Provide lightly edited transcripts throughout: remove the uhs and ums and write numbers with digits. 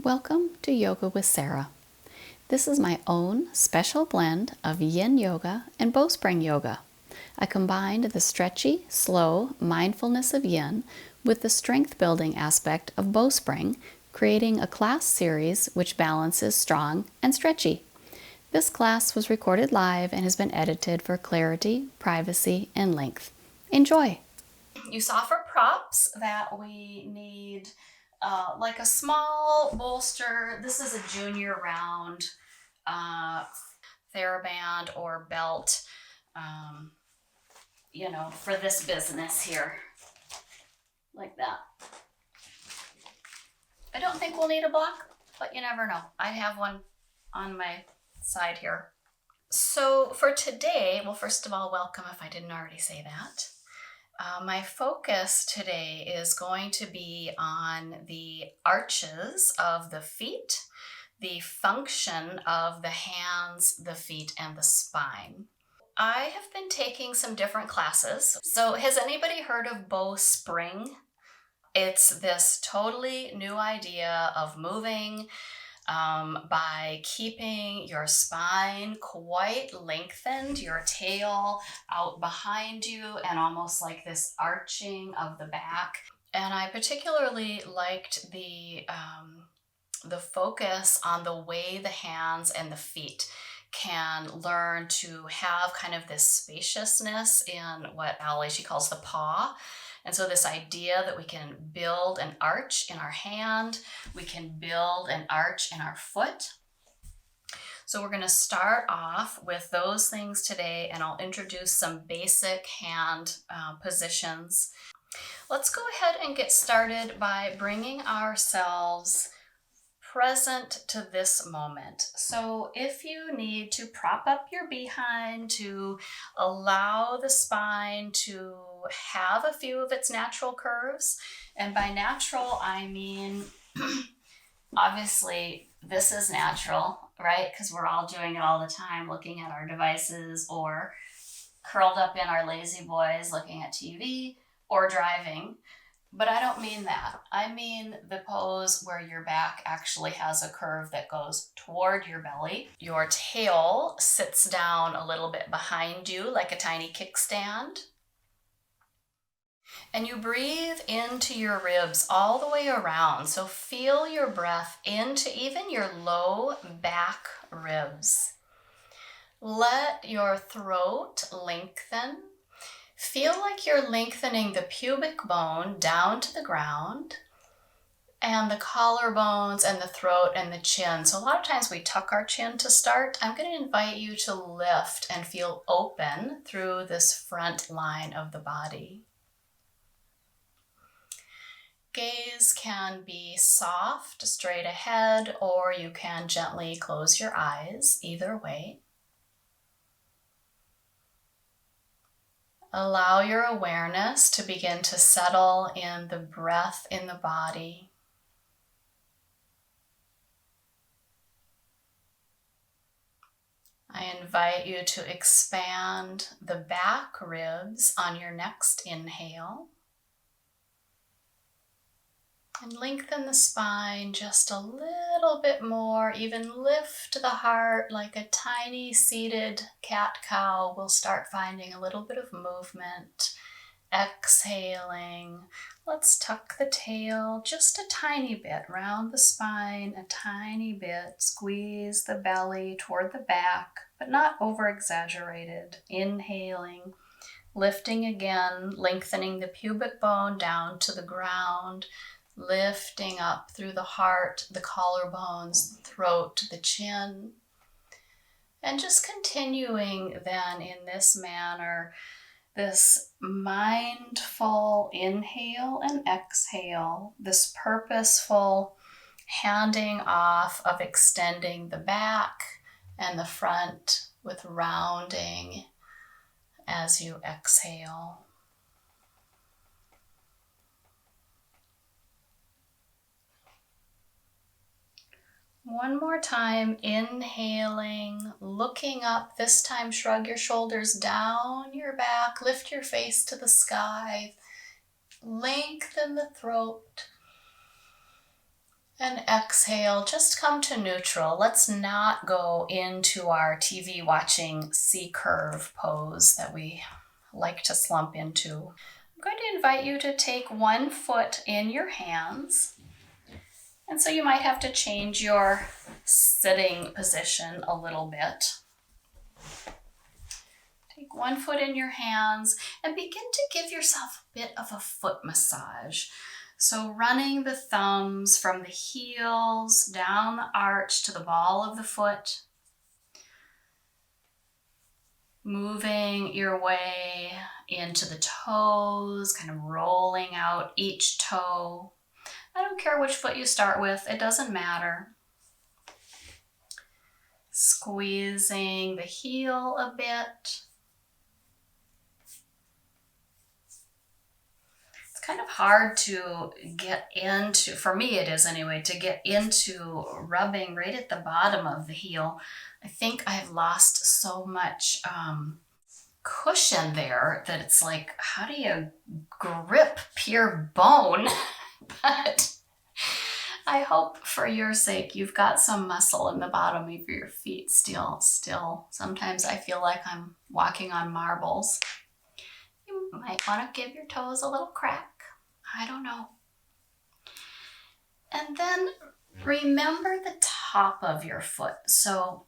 Welcome to Yoga with Sara. This is my own special blend of Yin Yoga and Bowspring Yoga. I combined the stretchy, slow mindfulness of Yin with the strength-building aspect of Bowspring, creating a class series which balances strong and stretchy. This class was recorded live and has been edited for clarity, privacy, and length. Enjoy! You saw for props that we need like a small bolster. This is a junior round TheraBand or belt, for this business here, like that. I don't think we'll need a block, but you never know. I have one on my side here. So for today, well, first of all, welcome if I didn't already say that. My focus today is going to be on the arches of the feet, the function of the hands, the feet, and the spine. I have been taking some different classes. So has anybody heard of Bowspring? It's this totally new idea of moving by keeping your spine quite lengthened, your tail out behind you, and almost like this arching of the back. And I particularly liked the focus on the way the hands and the feet can learn to have kind of this spaciousness in what she calls the paw. And so this idea that we can build an arch in our hand, we can build an arch in our foot. So we're going to start off with those things today, and I'll introduce some basic hand positions. Let's go ahead and get started by bringing ourselves present to this moment. So if you need to prop up your behind to allow the spine to have a few of its natural curves, and by natural I mean obviously this is natural, right? Because we're all doing it all the time, looking at our devices or curled up in our lazy boys looking at TV or driving. But I don't mean that. I mean the pose where your back actually has a curve that goes toward your belly. Your tail sits down a little bit behind you like a tiny kickstand. And you breathe into your ribs all the way around. So feel your breath into even your low back ribs. Let your throat lengthen. Feel like you're lengthening the pubic bone down to the ground and the collarbones and the throat and the chin. So a lot of times we tuck our chin to start. I'm going to invite you to lift and feel open through this front line of the body. Gaze can be soft, straight ahead, or you can gently close your eyes, either way. Allow your awareness to begin to settle in the breath in the body. I invite you to expand the back ribs on your next inhale. And lengthen the spine just a little bit more. Even lift the heart like a tiny seated cat-cow. We'll start finding a little bit of movement. Exhaling. Let's tuck the tail just a tiny bit. Round the spine a tiny bit. Squeeze the belly toward the back, but not over-exaggerated. Inhaling. Lifting again. Lengthening the pubic bone down to the ground. Lifting up through the heart, the collarbones, the throat, the chin. And just continuing then in this manner, this mindful inhale and exhale, this purposeful handing off of extending the back and the front with rounding as you exhale. One more time, inhaling, looking up. This time, shrug your shoulders down your back, lift your face to the sky, lengthen the throat. And exhale, just come to neutral. Let's not go into our TV watching C-curve pose that we like to slump into. I'm going to invite you to take one foot in your hands. And so you might have to change your sitting position a little bit. Take one foot in your hands and begin to give yourself a bit of a foot massage. So running the thumbs from the heels down the arch to the ball of the foot. Moving your way into the toes, kind of rolling out each toe. I don't care which foot you start with, it doesn't matter. Squeezing the heel a bit. Kind of hard to get into, for me it is anyway, to get into rubbing right at the bottom of the heel. I think I've lost so much cushion there that it's like, how do you grip pure bone? But I hope for your sake you've got some muscle in the bottom of your feet still. Sometimes I feel like I'm walking on marbles. You might want to give your toes a little crack. I don't know. And then remember the top of your foot. So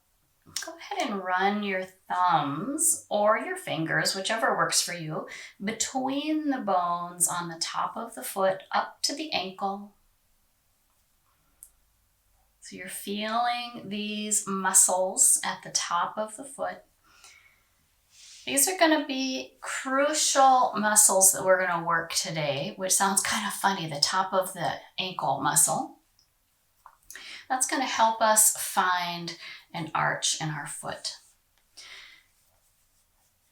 go ahead and run your thumbs or your fingers, whichever works for you, between the bones on the top of the foot up to the ankle. So you're feeling these muscles at the top of the foot. These are going to be crucial muscles that we're going to work today, which sounds kind of funny, the top of the ankle muscle. That's going to help us find an arch in our foot.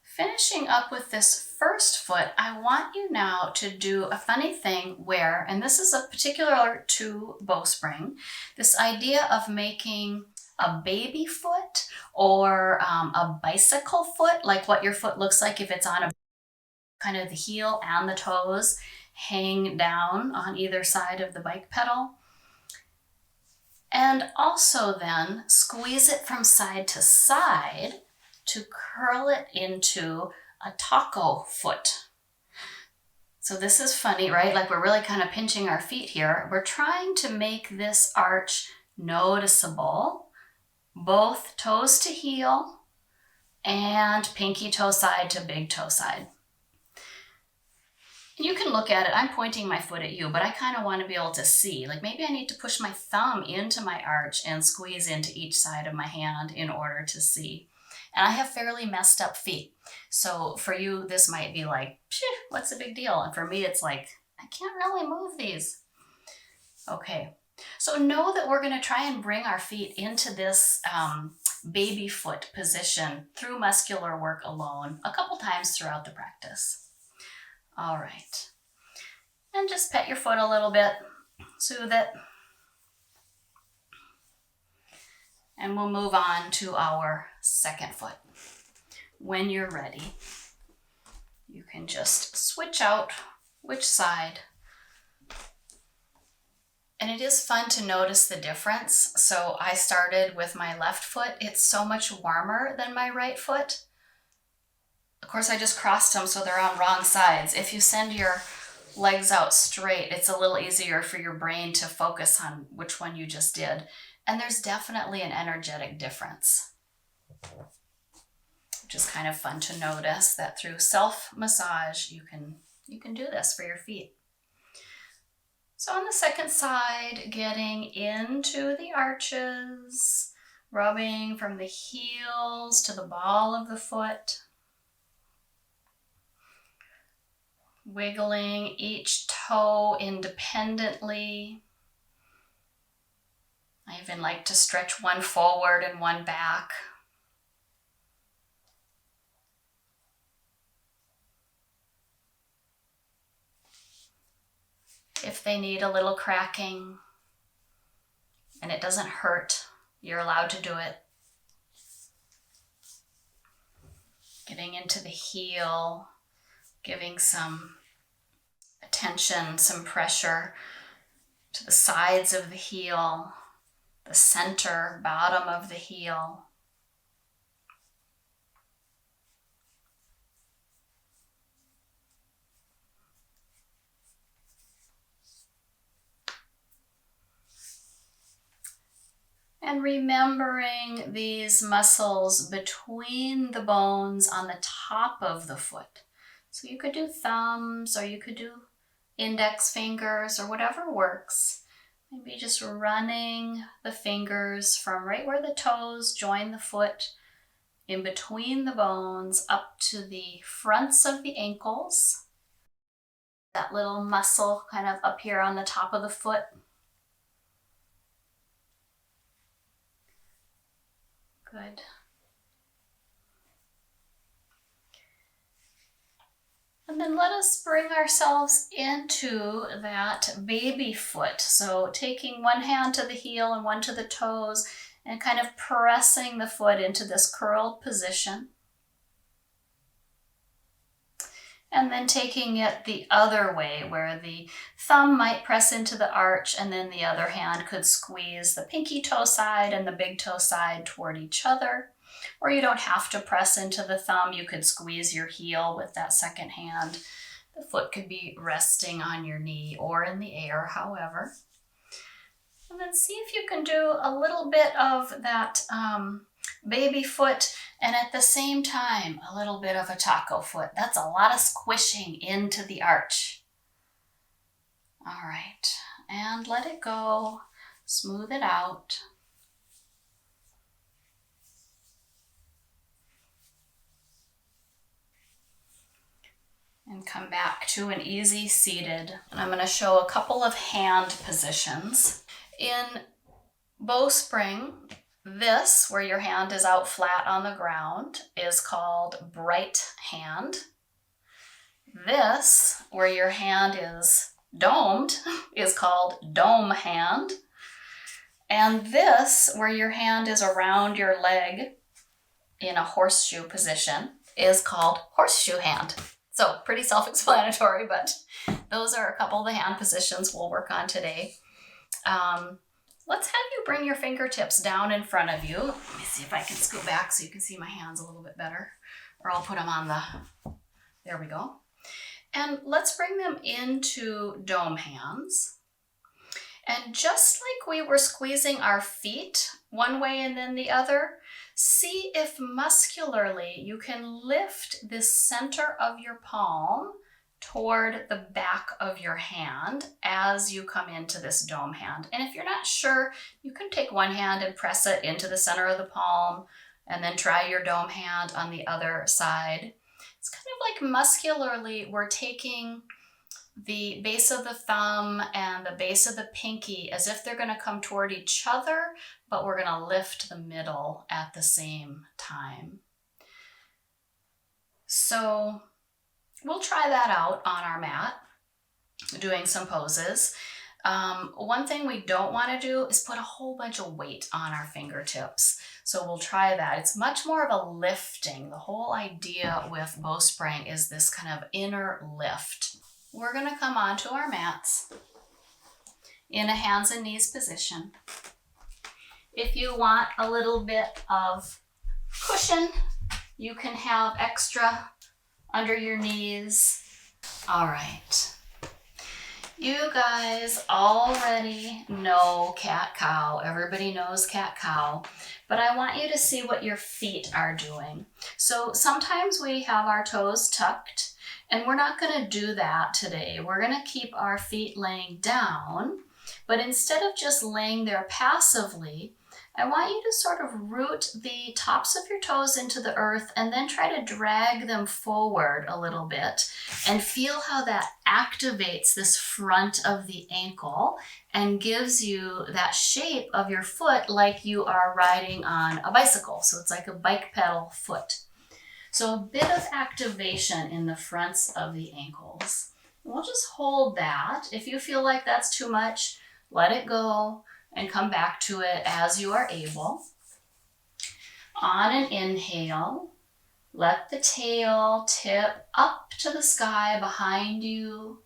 Finishing up with this first foot, I want you now to do a funny thing where, and this is a particular to bowspring, this idea of making a baby foot or a bicycle foot, like what your foot looks like if it's on a kind of the heel and the toes hang down on either side of the bike pedal. And also then squeeze it from side to side to curl it into a taco foot. So this is funny, right? Like we're really kind of pinching our feet here. We're trying to make this arch noticeable, both toes to heel and pinky toe side to big toe side. You can look at it, I'm pointing my foot at you, but I kind of want to be able to see. Like maybe I need to push my thumb into my arch and squeeze into each side of my hand in order to see. And I have fairly messed up feet. So for you, this might be like, what's the big deal? And for me, it's like, I can't really move these. Okay, so know that we're going to try and bring our feet into this baby foot position through muscular work alone a couple times throughout the practice. All right, and just pet your foot a little bit, soothe it. And we'll move on to our second foot. When you're ready, you can just switch out which side. And it is fun to notice the difference. So I started with my left foot. It's so much warmer than my right foot. Of course, I just crossed them so they're on wrong sides. If you send your legs out straight, it's a little easier for your brain to focus on which one you just did. And there's definitely an energetic difference, which is kind of fun to notice that through self-massage, you can do this for your feet. So on the second side, getting into the arches, rubbing from the heels to the ball of the foot, wiggling each toe independently. I even like to stretch one forward and one back. If they need a little cracking and it doesn't hurt, you're allowed to do it. Getting into the heel, giving some attention, some pressure. to the sides of the heel, the center, bottom of the heel. And remembering these muscles between the bones on the top of the foot. So you could do thumbs, or you could do index fingers, or whatever works. Maybe just running the fingers from right where the toes join the foot, in between the bones, up to the fronts of the ankles. That little muscle kind of up here on the top of the foot. Good. And then let us bring ourselves into that baby foot. So taking one hand to the heel and one to the toes and kind of pressing the foot into this curled position. And then taking it the other way, where the thumb might press into the arch and then the other hand could squeeze the pinky toe side and the big toe side toward each other. Or you don't have to press into the thumb. You could squeeze your heel with that second hand. The foot could be resting on your knee or in the air, however. And then see if you can do a little bit of that baby foot, and at the same time, a little bit of a taco foot. That's a lot of squishing into the arch. All right, and let it go. Smooth it out. And come back to an easy seated. And I'm going to show a couple of hand positions. In bowspring, this, where your hand is out flat on the ground, is called bright hand. This, where your hand is domed, is called dome hand. And this, where your hand is around your leg in a horseshoe position, is called horseshoe hand. So pretty self-explanatory, but those are a couple of the hand positions we'll work on today. Let's have you bring your fingertips down in front of you. Let me see if I can scoot back so you can see my hands a little bit better. Or I'll put them on there we go. And let's bring them into dome hands. And just like we were squeezing our feet one way and then the other, see if muscularly you can lift the center of your palm toward the back of your hand as you come into this dome hand. And if you're not sure, you can take one hand and press it into the center of the palm and then try your dome hand on the other side. It's kind of like muscularly we're taking the base of the thumb and the base of the pinky as if they're going to come toward each other, but we're going to lift the middle at the same time. So we'll try that out on our mat, doing some poses. One thing we don't want to do is put a whole bunch of weight on our fingertips. So we'll try that. It's much more of a lifting. The whole idea with bowspring is this kind of inner lift. We're going to come onto our mats in a hands and knees position. If you want a little bit of cushion, you can have extra under your knees. All right. You guys already know cat-cow. Everybody knows cat-cow. But I want you to see what your feet are doing. So sometimes we have our toes tucked, and we're not going to do that today. We're going to keep our feet laying down, but instead of just laying there passively, I want you to sort of root the tops of your toes into the earth and then try to drag them forward a little bit and feel how that activates this front of the ankle and gives you that shape of your foot like you are riding on a bicycle. So it's like a bike pedal foot. So a bit of activation in the fronts of the ankles. We'll just hold that. If you feel like that's too much, let it go and come back to it as you are able. On an inhale, let the tail tip up to the sky behind you.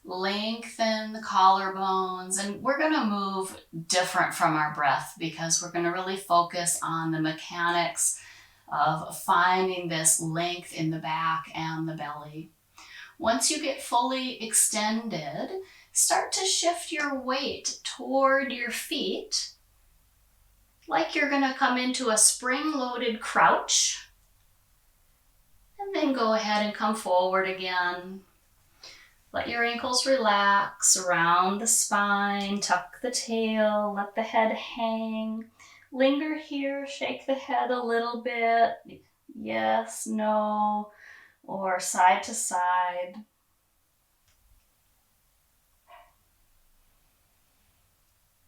Lengthen the collarbones, and we're going to move different from our breath because we're going to really focus on the mechanics of finding this length in the back and the belly. Once you get fully extended, start to shift your weight toward your feet like you're going to come into a spring-loaded crouch. And then go ahead and come forward again. Let your ankles relax around the spine, tuck the tail, let the head hang. Linger here, shake the head a little bit. Yes, no, or side to side.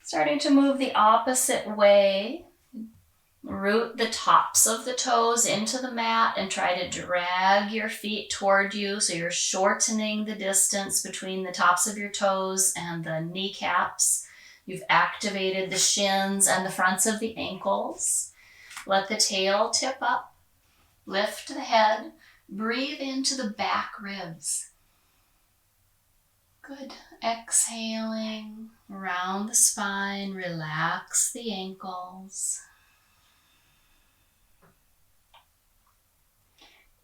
Starting to move the opposite way. Root the tops of the toes into the mat and try to drag your feet toward you so you're shortening the distance between the tops of your toes and the kneecaps. You've activated the shins and the fronts of the ankles. Let the tail tip up. Lift the head. Breathe into the back ribs. Good. Exhaling around the spine. Relax the ankles.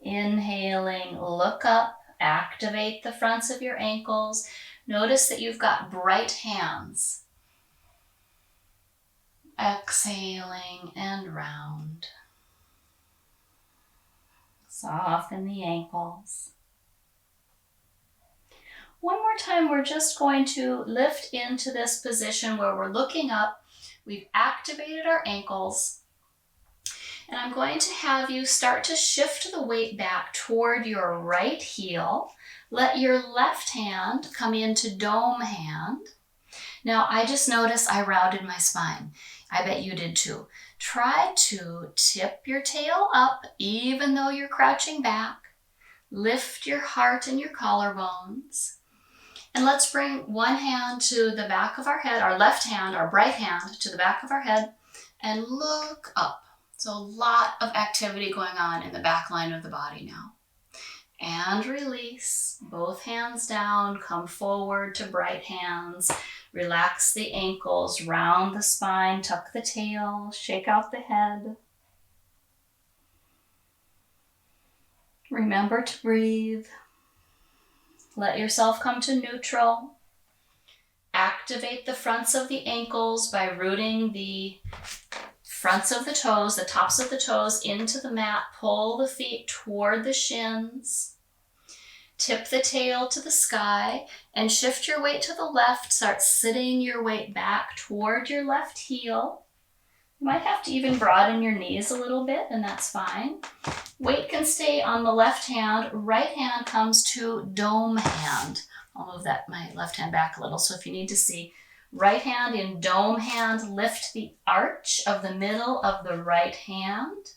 Inhaling, look up, activate the fronts of your ankles. Notice that you've got bright hands. Exhaling and round. Soften the ankles. One more time, we're just going to lift into this position where we're looking up. We've activated our ankles. And I'm going to have you start to shift the weight back toward your right heel. Let your left hand come into dome hand. Now, I just noticed I routed my spine. I bet you did too. Try to tip your tail up even though you're crouching back. Lift your heart and your collarbones. And let's bring one hand to the back of our head, our left hand, our right hand to the back of our head, and look up. So a lot of activity going on in the back line of the body now. And release, both hands down, come forward to bright hands. Relax the ankles, round the spine, tuck the tail, shake out the head. Remember to breathe. Let yourself come to neutral. Activate the fronts of the ankles by rooting the fronts of the toes, the tops of the toes into the mat. Pull the feet toward the shins. Tip the tail to the sky and shift your weight to the left. Start sitting your weight back toward your left heel. You might have to even broaden your knees a little bit, and that's fine. Weight can stay on the left hand. Right hand comes to dome hand. I'll move my left hand back a little, so if you need to see, right hand in dome hand, lift the arch of the middle of the right hand.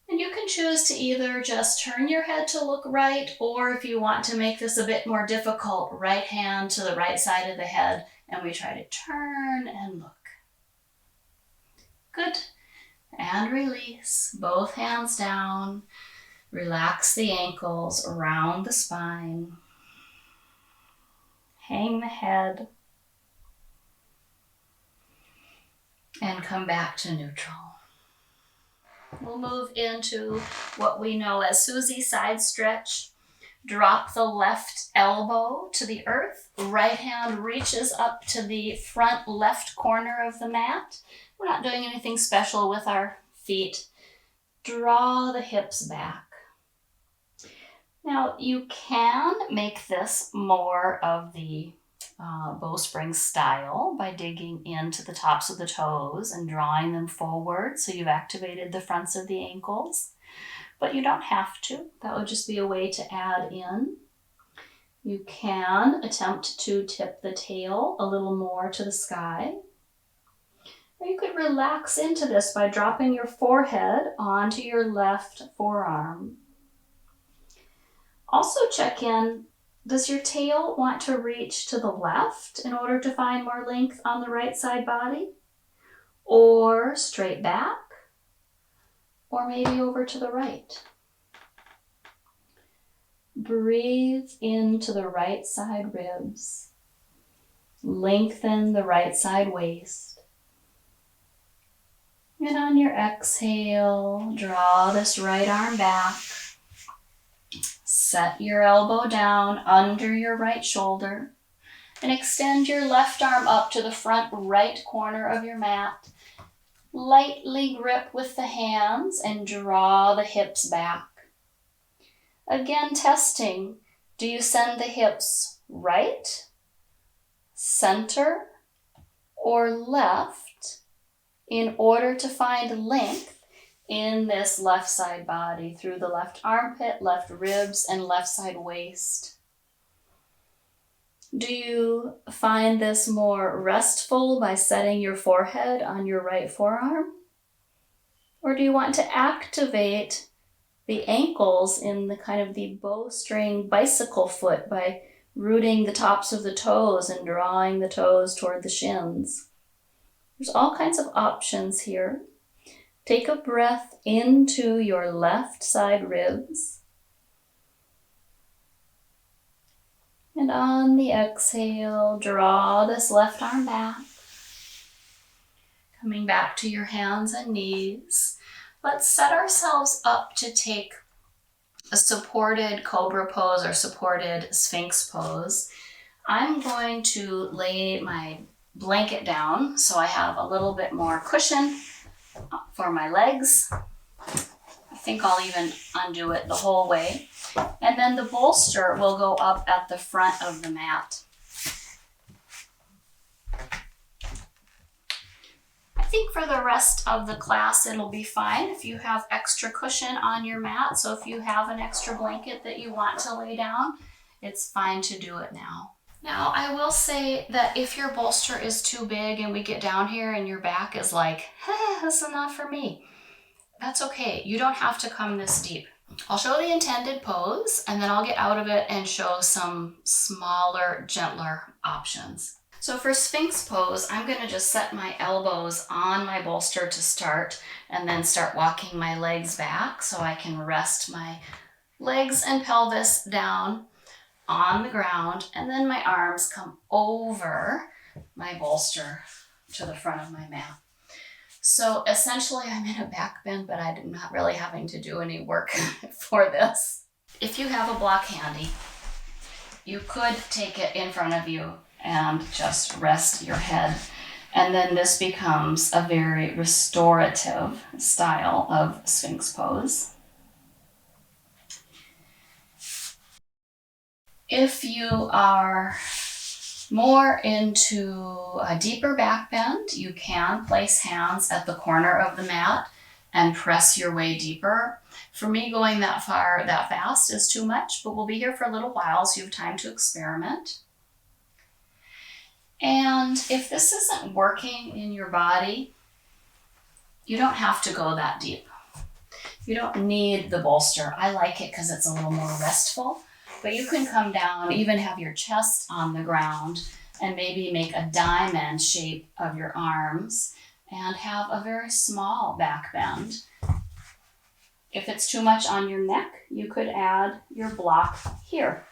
And you can choose to either just turn your head to look right, or if you want to make this a bit more difficult, right hand to the right side of the head, and we try to turn and look. Good. And release, both hands down. Relax the ankles around the spine. Hang the head. And come back to neutral. We'll move into what we know as Susie side stretch. Drop the left elbow to the earth. Right hand reaches up to the front left corner of the mat. We're not doing anything special with our feet. Draw the hips back. Now you can make this more of the bowspring style by digging into the tops of the toes and drawing them forward so you've activated the fronts of the ankles. But you don't have to. That would just be a way to add in. You can attempt to tip the tail a little more to the sky. Or you could relax into this by dropping your forehead onto your left forearm. Also check in, does your tail want to reach to the left in order to find more length on the right side body? Or straight back? Or maybe over to the right? Breathe into the right side ribs. Lengthen the right side waist. And on your exhale, draw this right arm back. Set your elbow down under your right shoulder and extend your left arm up to the front right corner of your mat. Lightly grip with the hands and draw the hips back. Again, testing. Do you send the hips right, center, or left in order to find length in this left side body through the left armpit, left ribs, and left side waist? Do you find this more restful by setting your forehead on your right forearm? Or do you want to activate the ankles in the kind of the bowstring bicycle foot by rooting the tops of the toes and drawing the toes toward the shins? There's all kinds of options here. Take a breath into your left side ribs. And on the exhale, draw this left arm back. Coming back to your hands and knees. Let's set ourselves up to take a supported cobra pose or supported sphinx pose. I'm going to lay my blanket down so I have a little bit more cushion for my legs. I think I'll even undo it the whole way. And then the bolster will go up at the front of the mat. I think for the rest of the class it'll be fine if you have extra cushion on your mat. So if you have an extra blanket that you want to lay down, it's fine to do it now. Now, I will say that if your bolster is too big and we get down here and your back is like, this is not for me, that's okay. You don't have to come this deep. I'll show the intended pose and then I'll get out of it and show some smaller, gentler options. So for Sphinx pose, I'm going to just set my elbows on my bolster to start and then start walking my legs back so I can rest my legs and pelvis down on the ground, and then my arms come over my bolster to the front of my mat. So essentially I'm in a back bend, but I'm not really having to do any work for this. If you have a block handy, you could take it in front of you and just rest your head. And then this becomes a very restorative style of Sphinx pose. If you are more into a deeper back bend, you can place hands at the corner of the mat and press your way deeper. For me, going that far, that fast is too much, but we'll be here for a little while, so you have time to experiment. And if this isn't working in your body, you don't have to go that deep. You don't need the bolster. I like it because it's a little more restful. But you can come down, even have your chest on the ground, and maybe make a diamond shape of your arms and have a very small back bend. If it's too much on your neck, you could add your block here.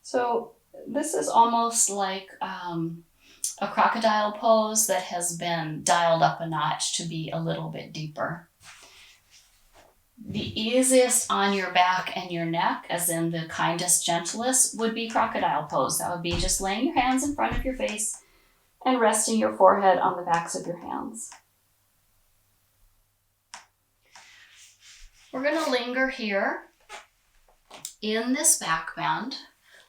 So this is almost like a crocodile pose that has been dialed up a notch to be a little bit deeper. The easiest on your back and your neck, as in the kindest, gentlest, would be crocodile pose. That would be just laying your hands in front of your face and resting your forehead on the backs of your hands. We're going to linger here in this back bend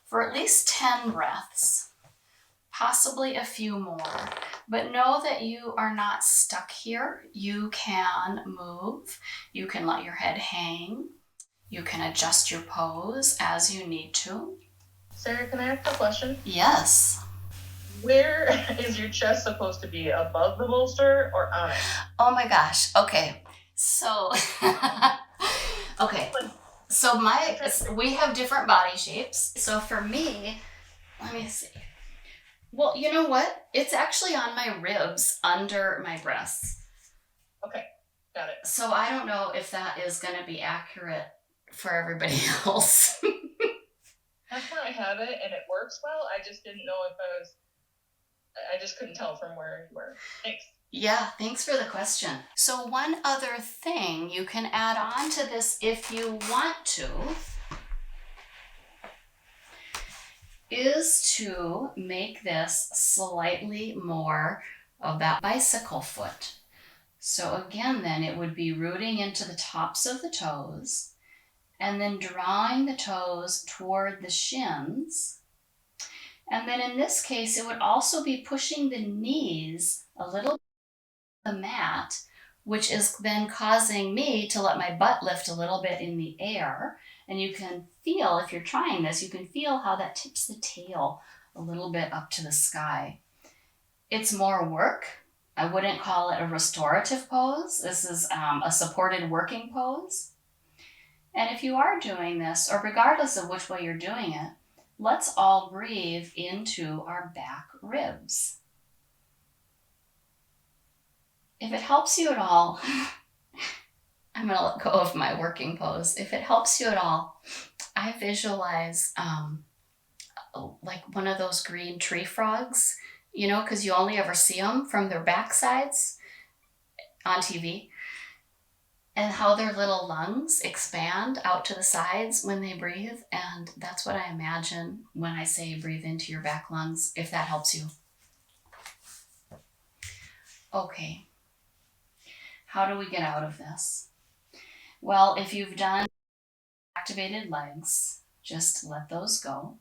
for at least 10 breaths, possibly a few more. But know that you are not stuck here. You can move. You can let your head hang. You can adjust your pose as you need to. Sarah, can I ask a question? Yes. Where is your chest supposed to be? Above the bolster or on it? Oh my gosh. Okay. So, okay. So we have different body shapes. So for me, let me see. Well, you know what? It's actually on my ribs under my breasts. Okay, got it. So I don't know if that is going to be accurate for everybody else. That's where I have it, and it works well. I just didn't know if I just couldn't tell from where you were. Thanks. Yeah, thanks for the question. So one other thing you can add on to this if you want to is to make this slightly more of that bicycle foot. So again, then it would be rooting into the tops of the toes and then drawing the toes toward the shins. And then in this case, it would also be pushing the knees a little the mat, which is then causing me to let my butt lift a little bit in the air. And you can feel, if you're trying this, you can feel how that tips the tail a little bit up to the sky. It's more work. I wouldn't call it a restorative pose. This is a supported working pose. And if you are doing this, or regardless of which way you're doing it, let's all breathe into our back ribs. If it helps you at all, I'm going to let go of my working pose. If it helps you at all, I visualize like one of those green tree frogs, you know, because you only ever see them from their backsides on TV, and how their little lungs expand out to the sides when they breathe. And that's what I imagine when I say breathe into your back lungs, if that helps you. Okay. How do we get out of this? Well, if you've done activated legs, just let those go.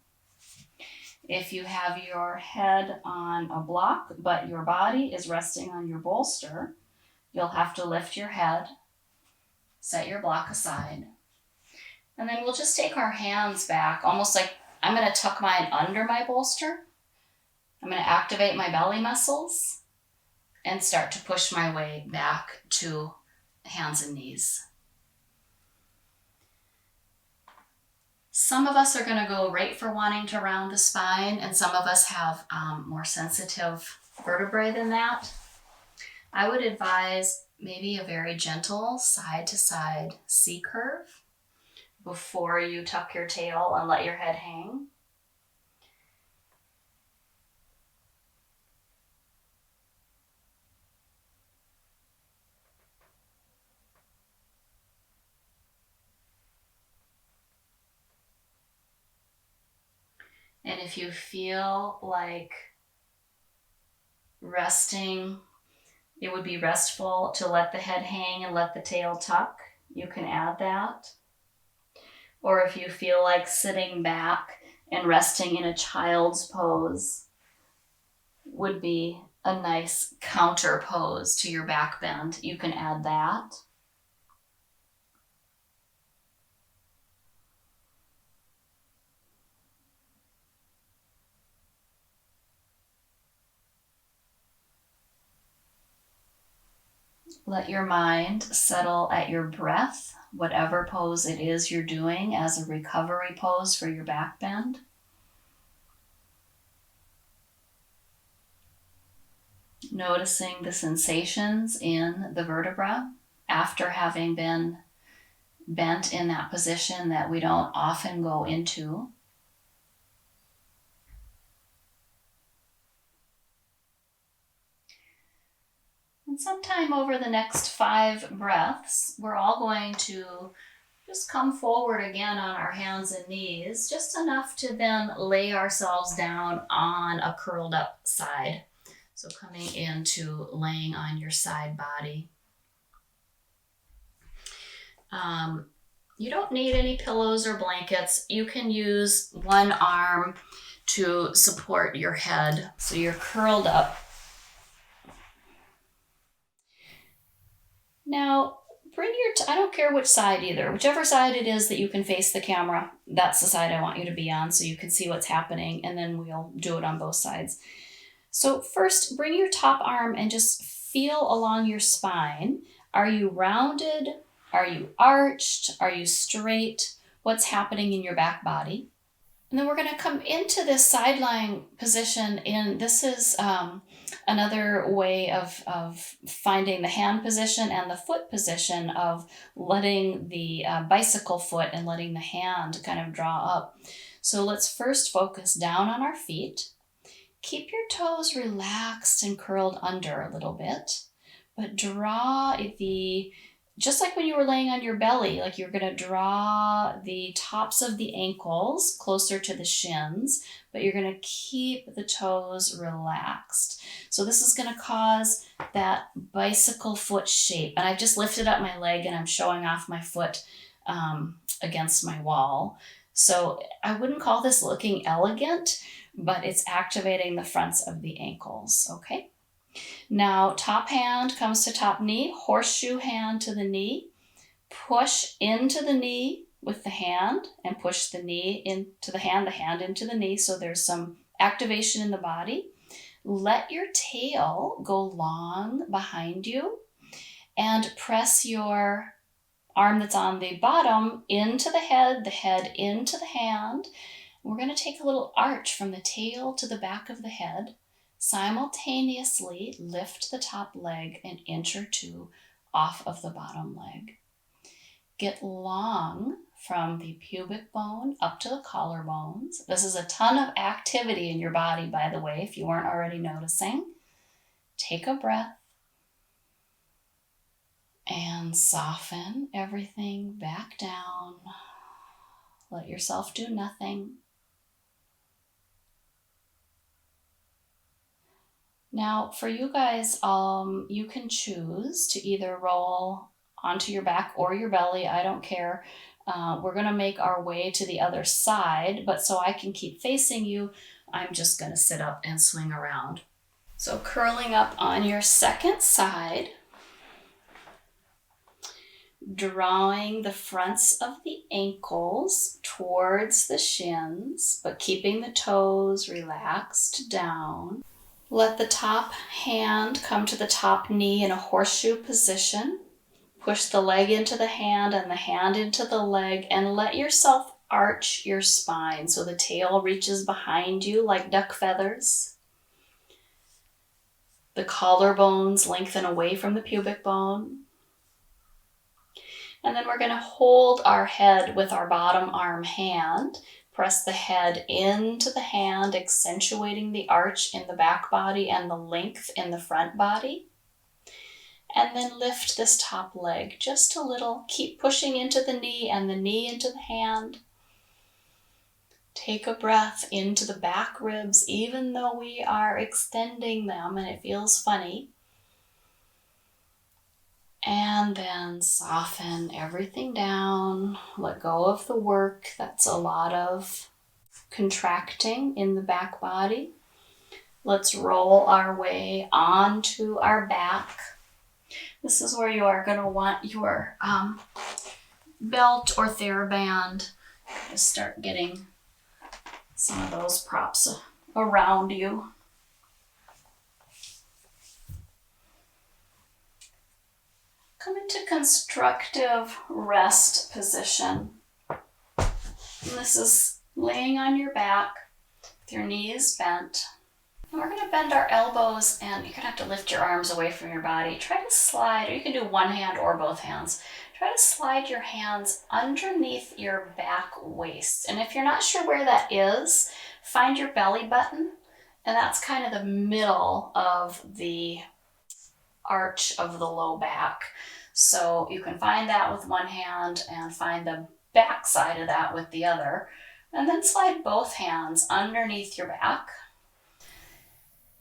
If you have your head on a block, but your body is resting on your bolster, you'll have to lift your head, set your block aside, and then we'll just take our hands back, almost like I'm going to tuck mine under my bolster. I'm going to activate my belly muscles and start to push my way back to hands and knees. Some of us are going to go right for wanting to round the spine, and some of us have more sensitive vertebrae than that. I would advise maybe a very gentle side-to-side C-curve before you tuck your tail and let your head hang. And if you feel like resting, it would be restful to let the head hang and let the tail tuck, you can add that. Or if you feel like sitting back and resting in a child's pose would be a nice counter pose to your back bend, you can add that. Let your mind settle at your breath, whatever pose it is you're doing as a recovery pose for your back bend. Noticing the sensations in the vertebra after having been bent in that position that we don't often go into. And sometime over the next 5 breaths, we're all going to just come forward again on our hands and knees, just enough to then lay ourselves down on a curled up side. So coming into laying on your side body. You don't need any pillows or blankets. You can use one arm to support your head. So you're curled up. Now, bring I don't care which side either. Whichever side it is that you can face the camera, that's the side I want you to be on so you can see what's happening, and then we'll do it on both sides. So first, bring your top arm and just feel along your spine. Are you rounded? Are you arched? Are you straight? What's happening in your back body? And then we're going to come into this side lying position, and this is another way of finding the hand position and the foot position, of letting the bicycle foot and letting the hand kind of draw up. So let's first focus down on our feet. Keep your toes relaxed and curled under a little bit, but draw just like when you were laying on your belly, like you're gonna draw the tops of the ankles closer to the shins, but you're gonna keep the toes relaxed. So this is gonna cause that bicycle foot shape. And I've just lifted up my leg and I'm showing off my foot against my wall. So I wouldn't call this looking elegant, but it's activating the fronts of the ankles, okay? Now, top hand comes to top knee, horseshoe hand to the knee. Push into the knee with the hand and push the knee into the hand into the knee. So there's some activation in the body. Let your tail go long behind you and press your arm that's on the bottom into the head into the hand. We're going to take a little arch from the tail to the back of the head. Simultaneously lift the top leg an inch or two off of the bottom leg. Get long from the pubic bone up to the collarbones. This is a ton of activity in your body, by the way, if you weren't already noticing. Take a breath and soften everything back down. Let yourself do nothing. Now, for you guys, you can choose to either roll onto your back or your belly. I don't care. We're going to make our way to the other side, but so I can keep facing you, I'm just going to sit up and swing around. So curling up on your second side, drawing the fronts of the ankles towards the shins, but keeping the toes relaxed down. Let the top hand come to the top knee in a horseshoe position. Push the leg into the hand and the hand into the leg, and let yourself arch your spine so the tail reaches behind you like duck feathers. The collarbones lengthen away from the pubic bone. And then we're going to hold our head with our bottom arm hand. Press the head into the hand, accentuating the arch in the back body and the length in the front body. And then lift this top leg just a little. Keep pushing into the knee and the knee into the hand. Take a breath into the back ribs, even though we are extending them and it feels funny. And then soften everything down. Let go of the work. That's a lot of contracting in the back body. Let's roll our way onto our back. This is where you are going to want your belt or TheraBand to start getting some of those props around you. Come into constructive rest position. And this is laying on your back with your knees bent. And we're going to bend our elbows, and you're going to have to lift your arms away from your body. Try to slide, or you can do one hand or both hands. Try to slide your hands underneath your back waist. And if you're not sure where that is, find your belly button, and that's kind of the middle of the arch of the low back. So you can find that with one hand and find the back side of that with the other. And then slide both hands underneath your back.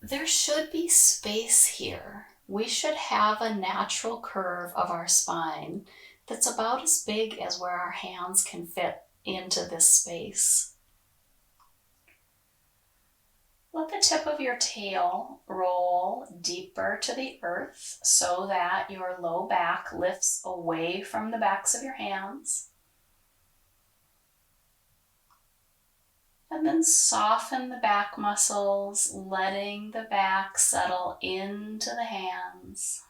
There should be space here. We should have a natural curve of our spine that's about as big as where our hands can fit into this space. Let the tip of your tail roll deeper to the earth so that your low back lifts away from the backs of your hands. And then soften the back muscles, letting the back settle into the hands.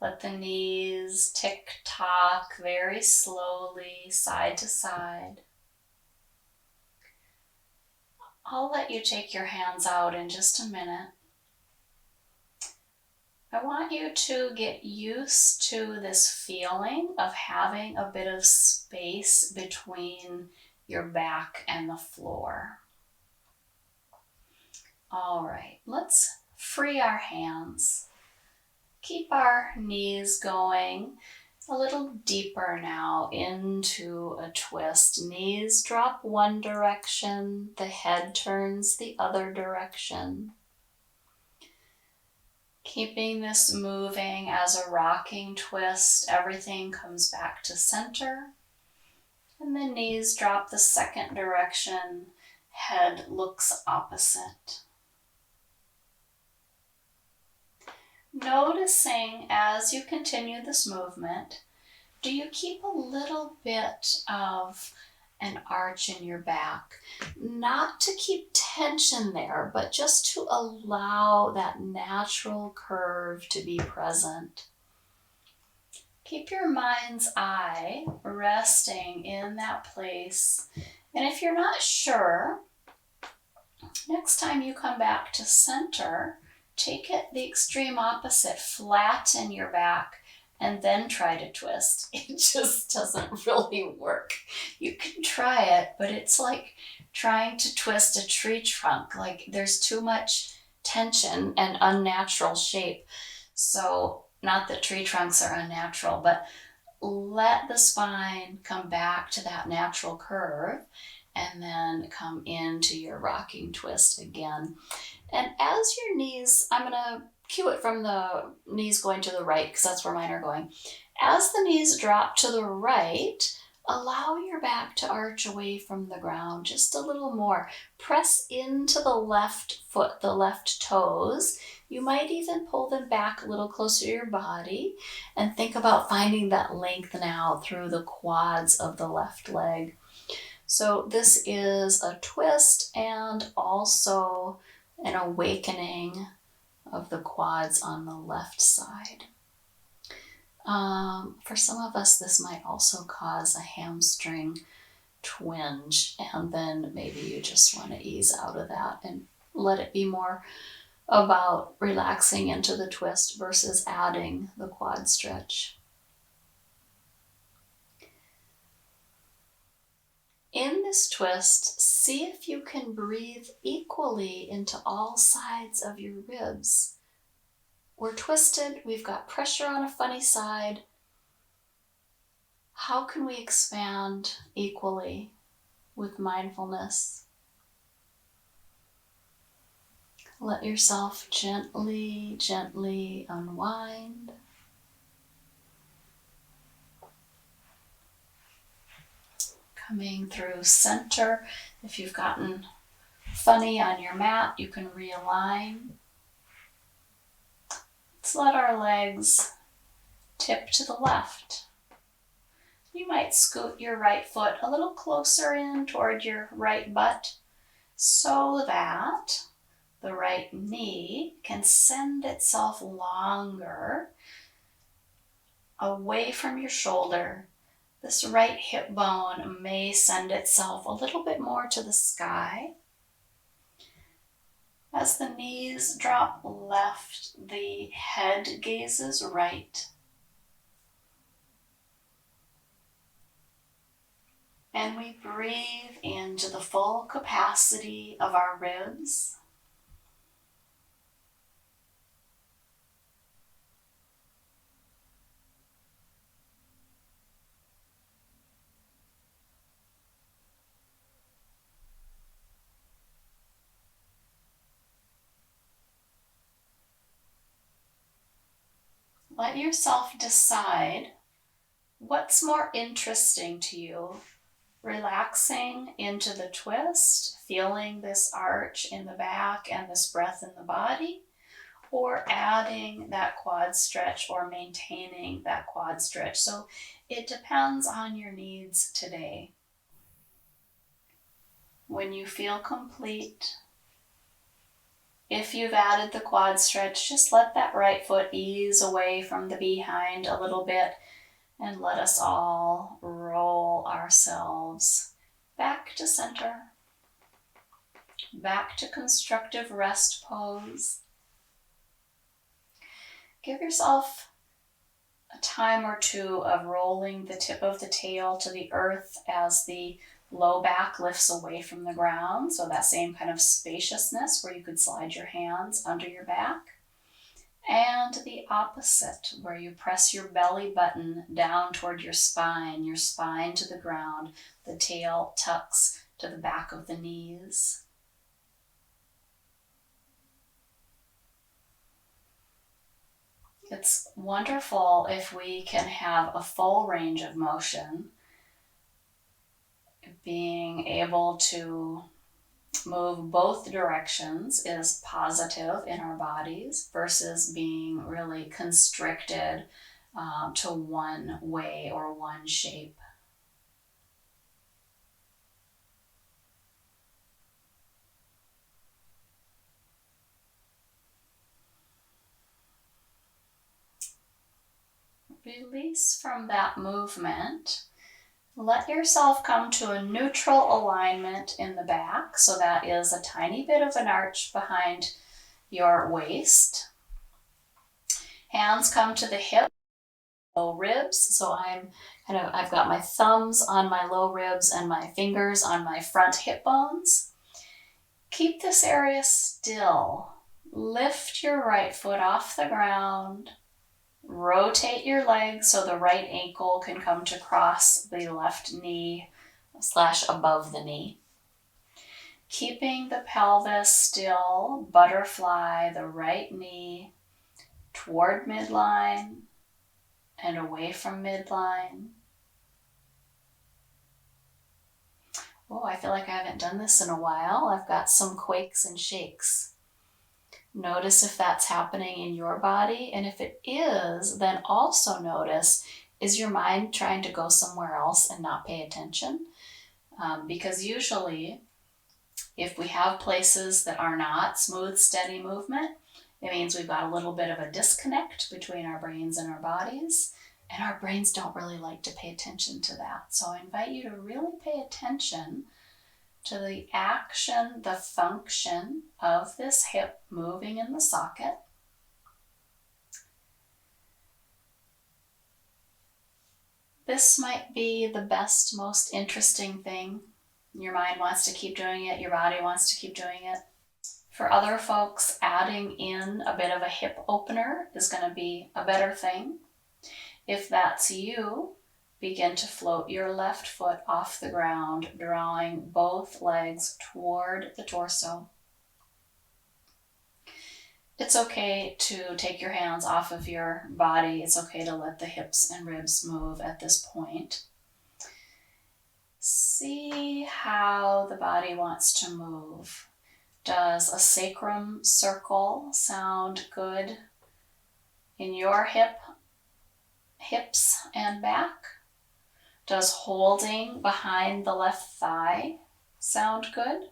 Let the knees tick-tock very slowly, side to side. I'll let you take your hands out in just a minute. I want you to get used to this feeling of having a bit of space between your back and the floor. All right, let's free our hands. Keep our knees going a little deeper now into a twist. Knees drop one direction, the head turns the other direction. Keeping this moving as a rocking twist, everything comes back to center. And the knees drop the second direction, head looks opposite. Noticing as you continue this movement, do you keep a little bit of an arch in your back? Not to keep tension there, but just to allow that natural curve to be present. Keep your mind's eye resting in that place. And if you're not sure, next time you come back to center, take it the extreme opposite. Flatten your back and then try to twist. It just doesn't really work. You can try it, but it's like trying to twist a tree trunk. Like there's too much tension and unnatural shape. So not that tree trunks are unnatural, but let the spine come back to that natural curve and then come into your rocking twist again. And as your knees, I'm going to cue it from the knees going to the right because that's where mine are going. As the knees drop to the right, allow your back to arch away from the ground just a little more. Press into the left foot, the left toes. You might even pull them back a little closer to your body and think about finding that length now through the quads of the left leg. So this is a twist and also an awakening of the quads on the left side. For some of us, this might also cause a hamstring twinge, and then maybe you just want to ease out of that and let it be more about relaxing into the twist versus adding the quad stretch. In this twist, see if you can breathe equally into all sides of your ribs. We're twisted, we've got pressure on a funny side. How can we expand equally with mindfulness? Let yourself gently, gently unwind. Coming through center. If you've gotten funny on your mat, you can realign. Let's let our legs tip to the left. You might scoot your right foot a little closer in toward your right butt so that the right knee can send itself longer away from your shoulder. This right hip bone may send itself a little bit more to the sky. As the knees drop left, the head gazes right. And we breathe into the full capacity of our ribs. Let yourself decide what's more interesting to you. Relaxing into the twist, feeling this arch in the back and this breath in the body, or adding that quad stretch or maintaining that quad stretch. So it depends on your needs today. When you feel complete, if you've added the quad stretch, just let that right foot ease away from the behind a little bit and let us all roll ourselves back to center, back to constructive rest pose. Give yourself a time or two of rolling the tip of the tail to the earth as the low back lifts away from the ground. So that same kind of spaciousness where you could slide your hands under your back. And the opposite, where you press your belly button down toward your spine to the ground, the tail tucks to the back of the knees. It's wonderful if we can have a full range of motion, being able to move both directions is positive in our bodies versus being really constricted to one way or one shape. Release from that movement. Let yourself come to a neutral alignment in the back. So that is a tiny bit of an arch behind your waist. Hands come to the hip, low ribs. So I've got my thumbs on my low ribs and my fingers on my front hip bones. Keep this area still. Lift your right foot off the ground. Rotate your legs so the right ankle can come to cross the left knee / above the knee. Keeping the pelvis still, butterfly the right knee toward midline and away from midline. Oh, I feel like I haven't done this in a while. I've got some quakes and shakes. Notice if that's happening in your body, and if it is, then also notice, is your mind trying to go somewhere else and not pay attention? Because usually, if we have places that are not smooth, steady movement, it means we've got a little bit of a disconnect between our brains and our bodies, and our brains don't really like to pay attention to that. So I invite you to really pay attention to the action, the function of this hip moving in the socket. This might be the best, most interesting thing. Your mind wants to keep doing it, your body wants to keep doing it. For other folks, adding in a bit of a hip opener is going to be a better thing. If that's you, begin to float your left foot off the ground, drawing both legs toward the torso. It's okay to take your hands off of your body. It's okay to let the hips and ribs move at this point. See how the body wants to move. Does a sacrum circle sound good in your hips and back? Does holding behind the left thigh sound good?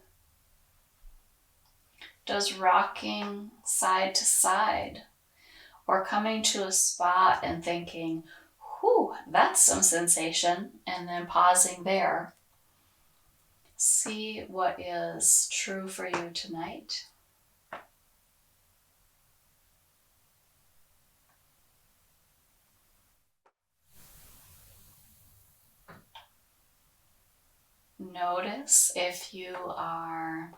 Does rocking side to side or coming to a spot and thinking, whew, that's some sensation, and then pausing there? See what is true for you tonight. Notice if you are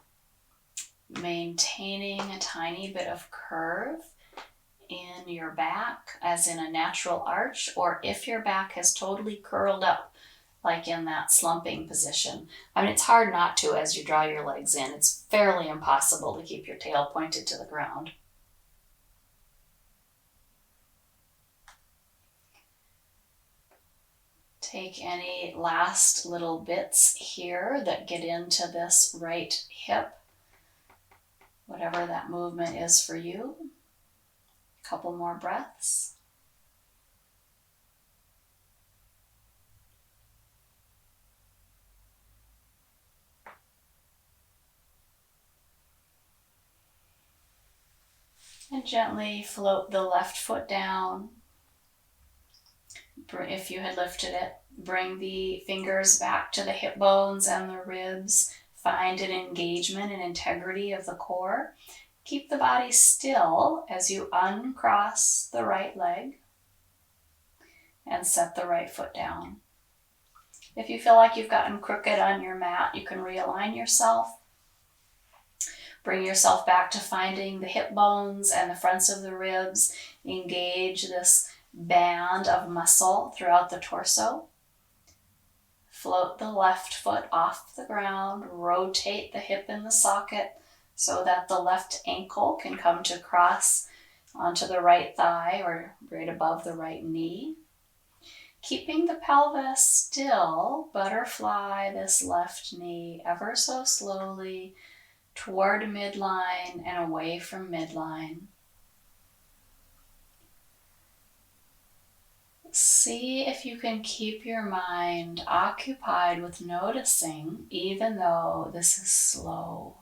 maintaining a tiny bit of curve in your back, as in a natural arch, or if your back has totally curled up, like in that slumping position. I mean, it's hard not to as you draw your legs in. It's fairly impossible to keep your tail pointed to the ground. Take any last little bits here that get into this right hip, whatever that movement is for you. A couple more breaths. And gently float the left foot down. If you had lifted it, bring the fingers back to the hip bones and the ribs. Find an engagement and integrity of the core. Keep the body still as you uncross the right leg and set the right foot down. If you feel like you've gotten crooked on your mat, you can realign yourself. Bring yourself back to finding the hip bones and the fronts of the ribs. Engage this band of muscle throughout the torso. Float the left foot off the ground. Rotate the hip in the socket so that the left ankle can come to cross onto the right thigh or right above the right knee. Keeping the pelvis still, butterfly this left knee ever so slowly toward midline and away from midline. See if you can keep your mind occupied with noticing, even though this is slow.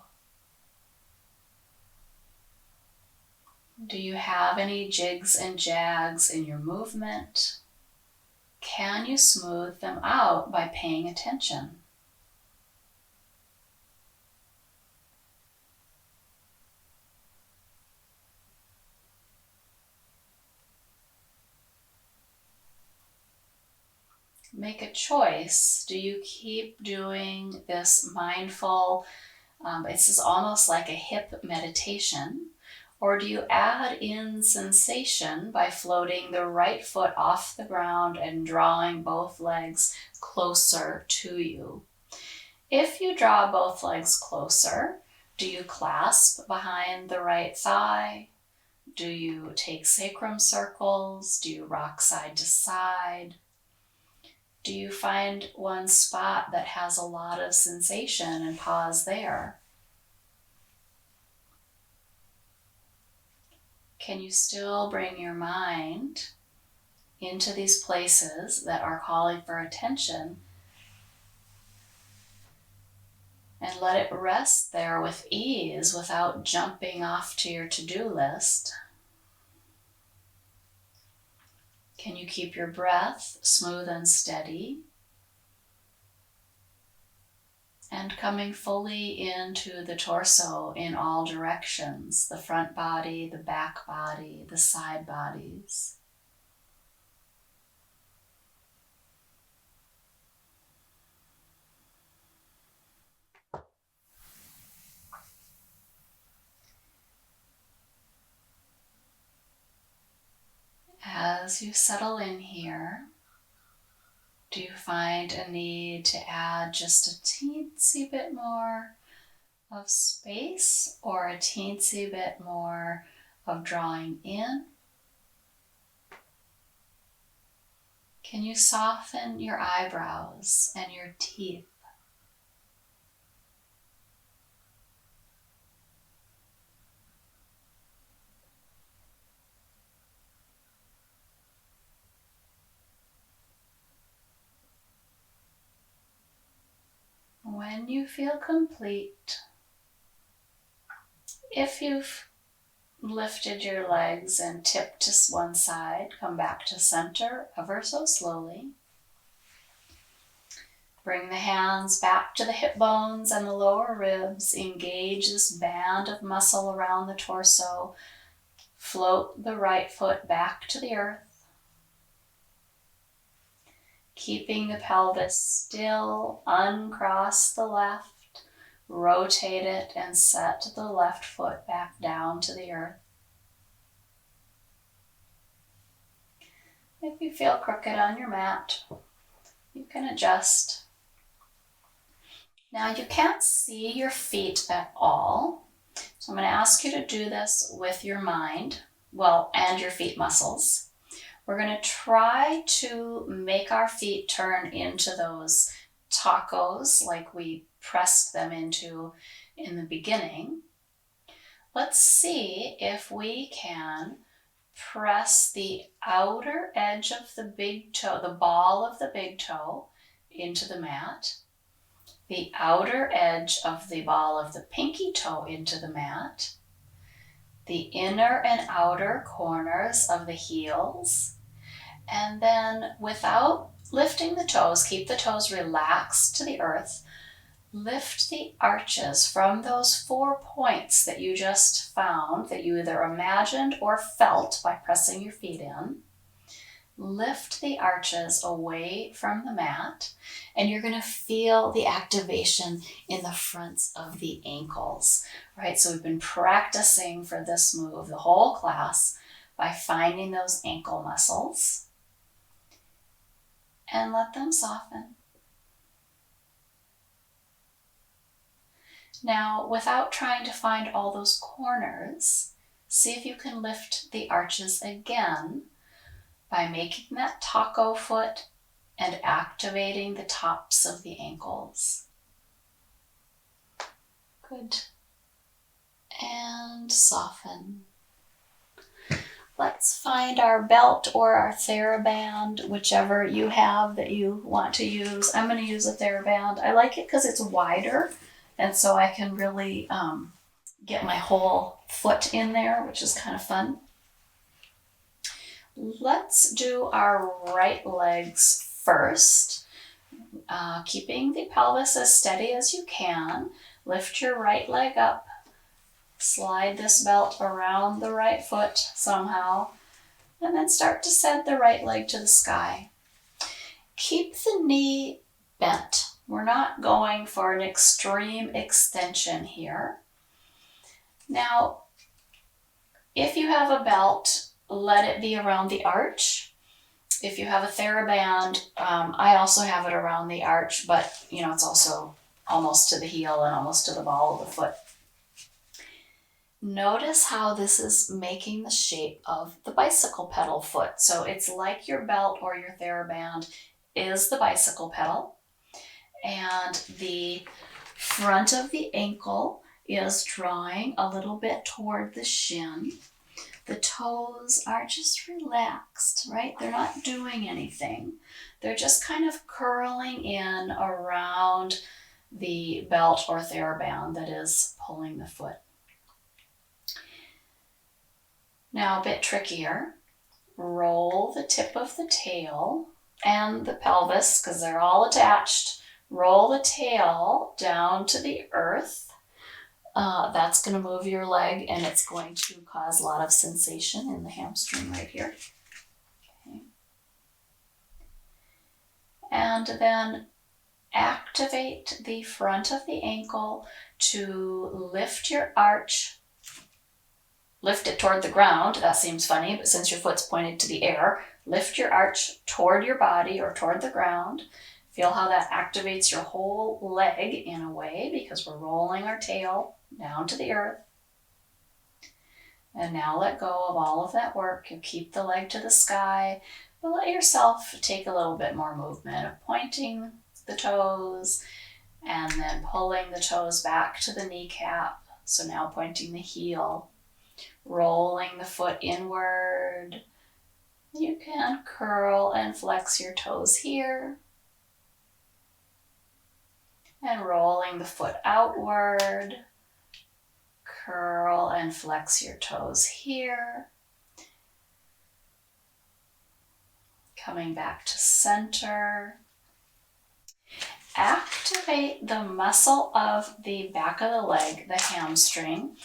Do you have any jigs and jags in your movement? Can you smooth them out by paying attention? Make a choice. Do you keep doing this mindful, this is almost like a hip meditation, or do you add in sensation by floating the right foot off the ground and drawing both legs closer to you? If you draw both legs closer, do you clasp behind the right thigh? Do you take sacrum circles? Do you rock side to side? Do you find one spot that has a lot of sensation and pause there? Can you still bring your mind into these places that are calling for attention and let it rest there with ease without jumping off to your to-do list? Can you keep your breath smooth and steady? And coming fully into the torso in all directions, the front body, the back body, the side bodies. As you settle in here, do you find a need to add just a teensy bit more of space or a teensy bit more of drawing in? Can you soften your eyebrows and your teeth? When you feel complete, if you've lifted your legs and tipped to one side, come back to center ever so slowly. Bring the hands back to the hip bones and the lower ribs. Engage this band of muscle around the torso. Float the right foot back to the earth. Keeping the pelvis still, uncross the left, rotate it and set the left foot back down to the earth. If you feel crooked on your mat, you can adjust. Now you can't see your feet at all, so I'm going to ask you to do this with your mind, and your feet muscles. We're going to try to make our feet turn into those tacos like we pressed them into in the beginning. Let's see if we can press the outer edge of the big toe, the ball of the big toe, into the mat, the outer edge of the ball of the pinky toe into the mat, the inner and outer corners of the heels, and then without lifting the toes, keep the toes relaxed to the earth, lift the arches from those 4 points that you just found, that you either imagined or felt by pressing your feet in. Lift the arches away from the mat, and you're going to feel the activation in the fronts of the ankles, right? So we've been practicing for this move the whole class by finding those ankle muscles, and let them soften. Now, without trying to find all those corners, see if you can lift the arches again by making that taco foot and activating the tops of the ankles. Good. And soften. Let's find our belt or our TheraBand, whichever you have that you want to use. I'm going to use a TheraBand. I like it because it's wider, and so I can really get my whole foot in there, which is kind of fun. Let's do our right legs first. Keeping the pelvis as steady as you can. Lift your right leg up. Slide this belt around the right foot somehow, and then start to send the right leg to the sky. Keep the knee bent. We're not going for an extreme extension here. Now, if you have a belt, let it be around the arch. If you have a TheraBand, I also have it around the arch, but it's also almost to the heel and almost to the ball of the foot. Notice how this is making the shape of the bicycle pedal foot. So it's like your belt or your TheraBand is the bicycle pedal, and the front of the ankle is drawing a little bit toward the shin. The toes are just relaxed, right? They're not doing anything. They're just kind of curling in around the belt or TheraBand that is pulling the foot. Now a bit trickier. Roll the tip of the tail and the pelvis, because they're all attached. Roll the tail down to the earth. That's going to move your leg, and it's going to cause a lot of sensation in the hamstring right here. Okay. And then activate the front of the ankle to lift your arch. Lift it toward the ground. That seems funny, but since your foot's pointed to the air, lift your arch toward your body or toward the ground. Feel how that activates your whole leg in a way, because we're rolling our tail down to the earth. And now let go of all of that work. You keep the leg to the sky, but let yourself take a little bit more movement of pointing the toes and then pulling the toes back to the kneecap. So now pointing the heel. Rolling the foot inward. You can curl and flex your toes here. And rolling the foot outward. Curl and flex your toes here. Coming back to center. Activate the muscle of the back of the leg, the hamstring.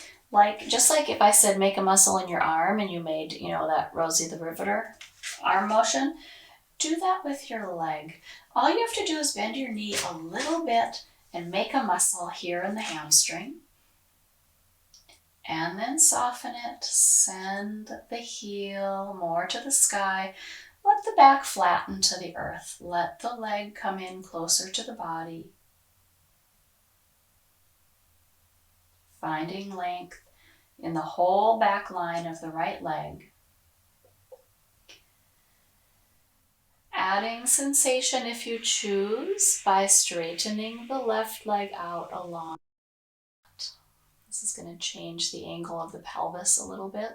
Just like if I said make a muscle in your arm and you made, that Rosie the Riveter arm motion, do that with your leg. All you have to do is bend your knee a little bit and make a muscle here in the hamstring. And then soften it. Send the heel more to the sky. Let the back flatten to the earth. Let the leg come in closer to the body. Finding length in the whole back line of the right leg. Adding sensation if you choose by straightening the left leg out along. This is going to change the angle of the pelvis a little bit.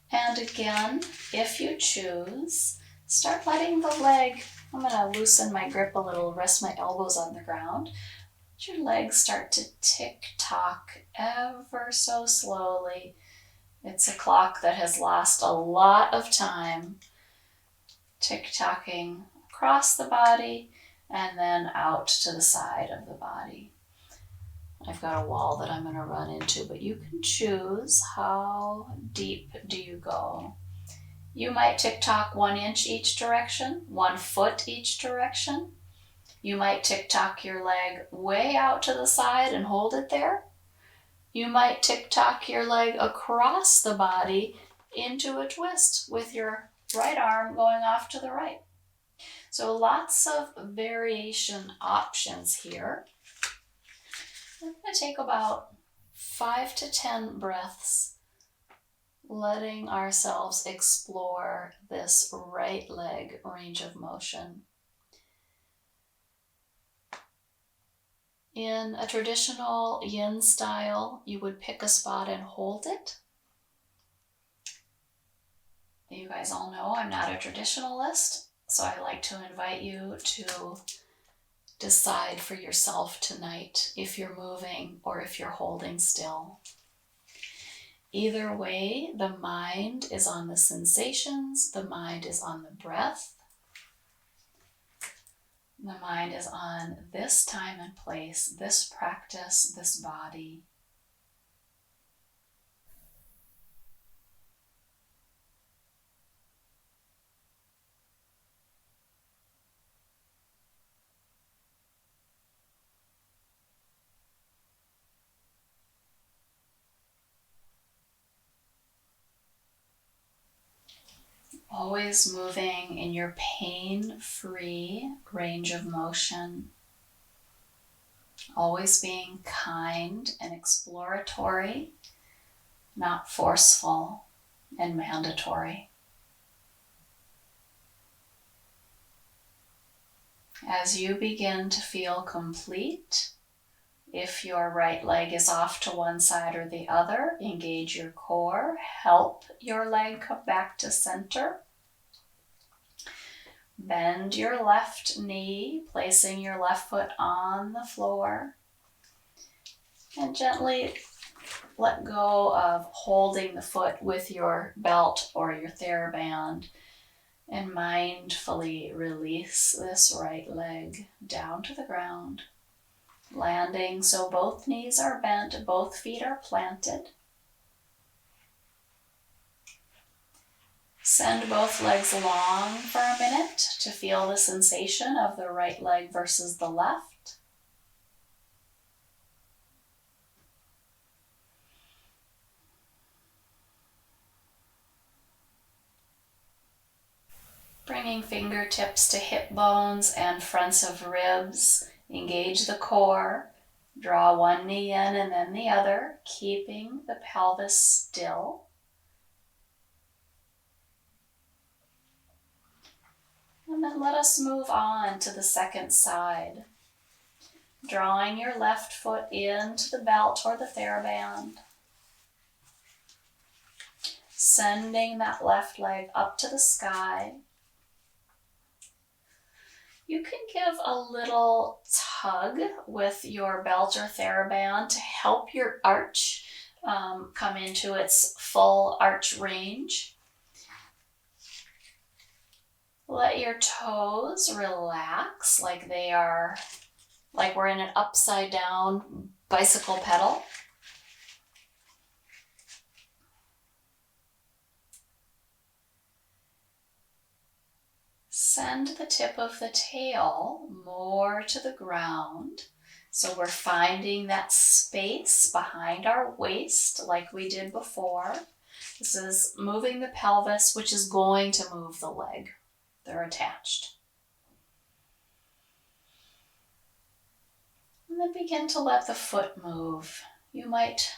And again, if you choose, start letting the leg, I'm going to loosen my grip a little, rest my elbows on the ground. Let your legs start to tick-tock ever so slowly. It's a clock that has lost a lot of time. Tick-tocking across the body and then out to the side of the body. I've got a wall that I'm going to run into, but you can choose how deep do you go. You might tick-tock 1 inch each direction, 1 foot each direction. You might tick-tock your leg way out to the side and hold it there. You might tick-tock your leg across the body into a twist with your right arm going off to the right. So lots of variation options here. We're going to take about 5 to 10 breaths, letting ourselves explore this right leg range of motion. In a traditional yin style, you would pick a spot and hold it. You guys all know I'm not a traditionalist, so I like to invite you to decide for yourself tonight if you're moving or if you're holding still. Either way, the mind is on the sensations, the mind is on the breath, the mind is on this time and place, this practice, this body. Always moving in your pain-free range of motion. Always being kind and exploratory, not forceful and mandatory. As you begin to feel complete, if your right leg is off to one side or the other, engage your core, help your leg come back to center. Bend your left knee, placing your left foot on the floor. And gently let go of holding the foot with your belt or your TheraBand. And mindfully release this right leg down to the ground. Landing so both knees are bent, both feet are planted. Send both legs long for a minute to feel the sensation of the right leg versus the left. Bringing fingertips to hip bones and fronts of ribs. Engage the core. Draw one knee in and then the other, keeping the pelvis still. And then let us move on to the second side. Drawing your left foot into the belt or the TheraBand. Sending that left leg up to the sky. You can give a little tug with your belt or TheraBand to help your arch come into its full arch range. Let your toes relax like we're in an upside down bicycle pedal. Send the tip of the tail more to the ground. So we're finding that space behind our waist like we did before. This is moving the pelvis, which is going to move the leg. They're attached. And then begin to let the foot move. You might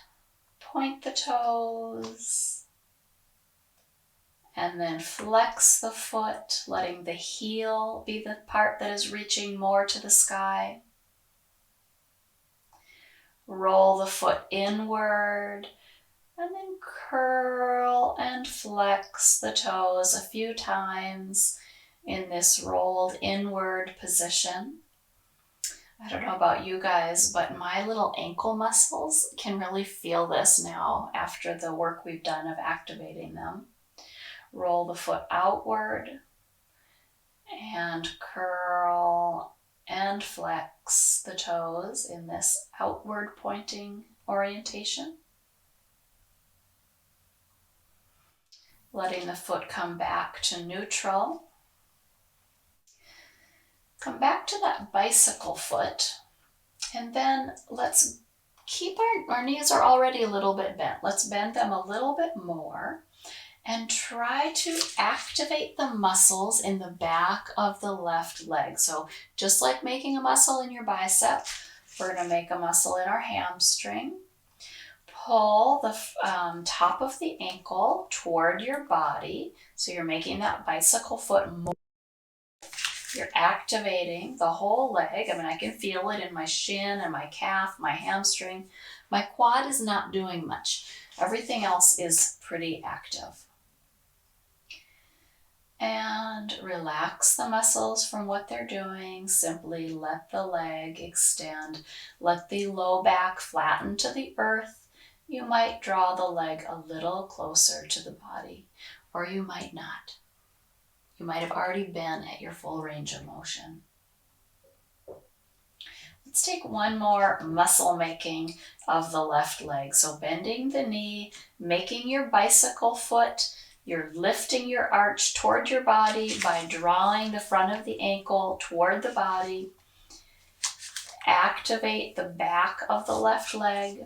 point the toes and then flex the foot, letting the heel be the part that is reaching more to the sky. Roll the foot inward and then curl and flex the toes a few times in this rolled inward position. I don't know about you guys, but my little ankle muscles can really feel this now after the work we've done of activating them. Roll the foot outward and curl and flex the toes in this outward pointing orientation. Letting the foot come back to neutral. Come back to that bicycle foot, and then let's keep our knees are already a little bit bent. Let's bend them a little bit more and try to activate the muscles in the back of the left leg. So just like making a muscle in your bicep, we're going to make a muscle in our hamstring. Pull the top of the ankle toward your body. So you're making that bicycle foot move. You're activating the whole leg. I mean, I can feel it in my shin and my calf, my hamstring. My quad is not doing much. Everything else is pretty active. And relax the muscles from what they're doing. Simply let the leg extend. Let the low back flatten to the earth. You might draw the leg a little closer to the body, or you might not. You might have already been at your full range of motion. Let's take one more muscle making of the left leg. So bending the knee, making your bicycle foot. You're lifting your arch toward your body by drawing the front of the ankle toward the body. Activate the back of the left leg.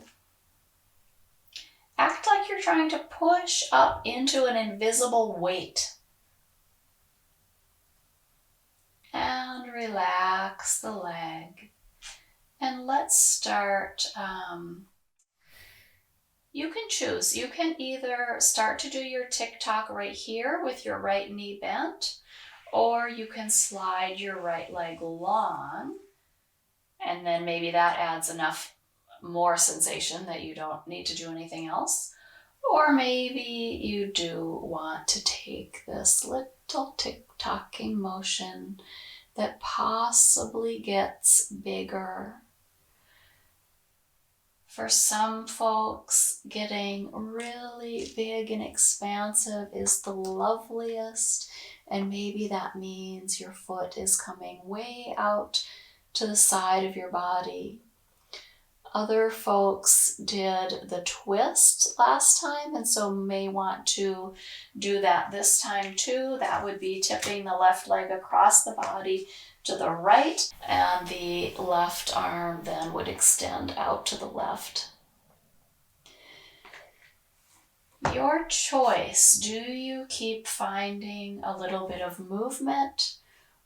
Act like you're trying to push up into an invisible weight. And relax the leg. And let's start. You can choose. You can either start to do your tick-tock right here with your right knee bent, or you can slide your right leg long, and then maybe that adds enough more sensation that you don't need to do anything else. Or maybe you do want to take this little tick-tocking motion that possibly gets bigger. For some folks, getting really big and expansive is the loveliest, and maybe that means your foot is coming way out to the side of your body. Other folks did the twist last time, and so may want to do that this time too. That would be tipping the left leg across the body to the right, and the left arm then would extend out to the left. Your choice. Do you keep finding a little bit of movement,